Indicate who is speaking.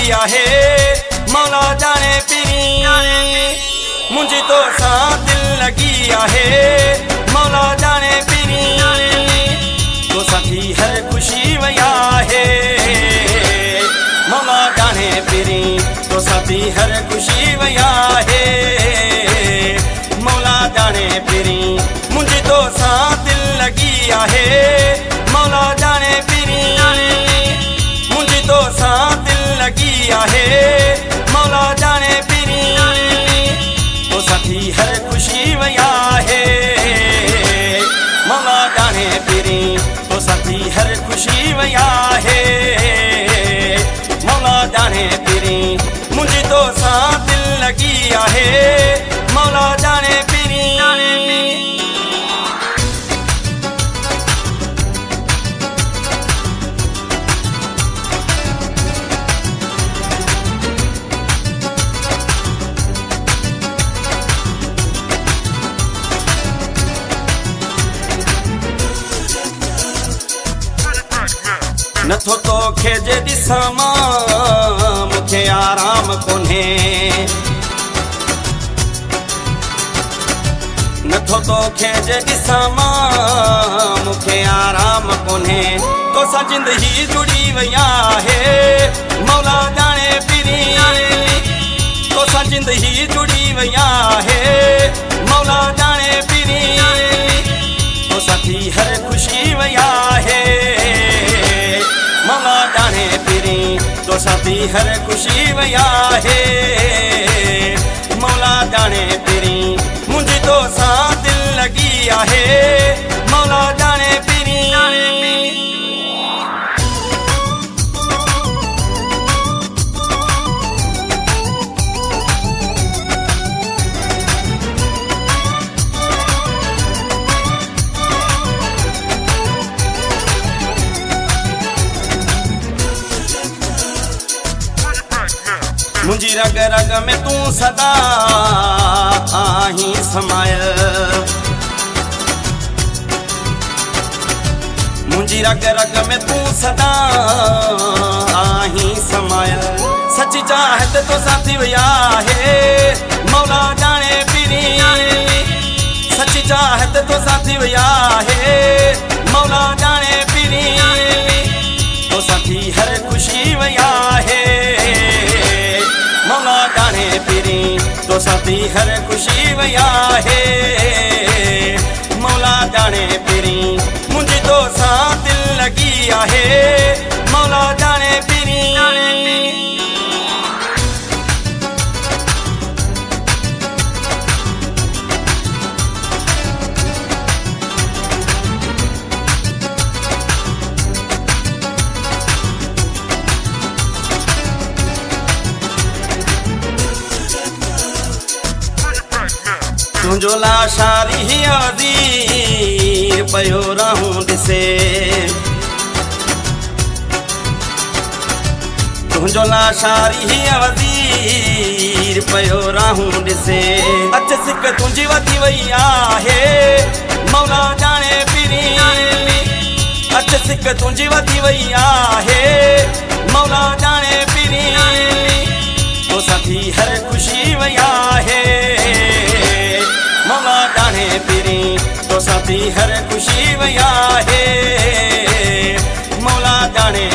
Speaker 1: लगी आहे मौला जाने पिरी मुझी तो सा दिल लगी आहे मौला जाने पिरी तो साथी हर खुशी वया है मौला जाने पिरी तो साथी हर खुशी वया है मौला जाने पिरी मुझी तो सा दिल लगी आहे मौला जाने पिरी मुझी तो सा दिल लगी आहे मौला जाने पिरी तो साथी हर खुशी वया है मौला जाने पिरी तो साथी हर खुशी वया है मौला जाने पिरी मुझी तो सा दिल लगी आहे मौला जाने पिरी नथो तो खेजे दिसमा मुखे आराम कोन्हे नथो तो खेजे दिसमा मुखे आराम कोन्हे तो सा जिंदगी जुड़ी वया है मौला जाने पिरी तो सा जिंदगी जुड़ी वया है मौला जाने पिरी तो साथी हर खुशी वया है मौला जाने पिरी तो साथी हर खुशी वया है मौला जाने पिरी मुझी तो सा दिल लगी आहे मौला जाने पिरी मुझी रग रग में तू सदा आही समायल मुझी रग रग में तू सदा आही समायल सच्ची चाहत तो साथी वया है मौला जाने पिरी सच्ची चाहत तो साथी वया है मौला जाने पिरी तो साथी हर खुशी वया है मौला जाने पिरी तो साथी हर खुशी वया है मौला जाने पिरी मुझी तो सा दिल लगी आहे मौला जाने पिरी तुझो लाशारी ही अदीर पयो रहूं दिसे तुझो लाशारी ही अदीर पयो रहूं दिसे अच सिक तुझी वधी वई आहे मौला जाने पिरी अच सिक तुझी वधी वई आहे मौला जाने पिरी तो साथी हर खुशी वया है मौला जाने पिरी तो साथी हर खुशी वया है मौला जाने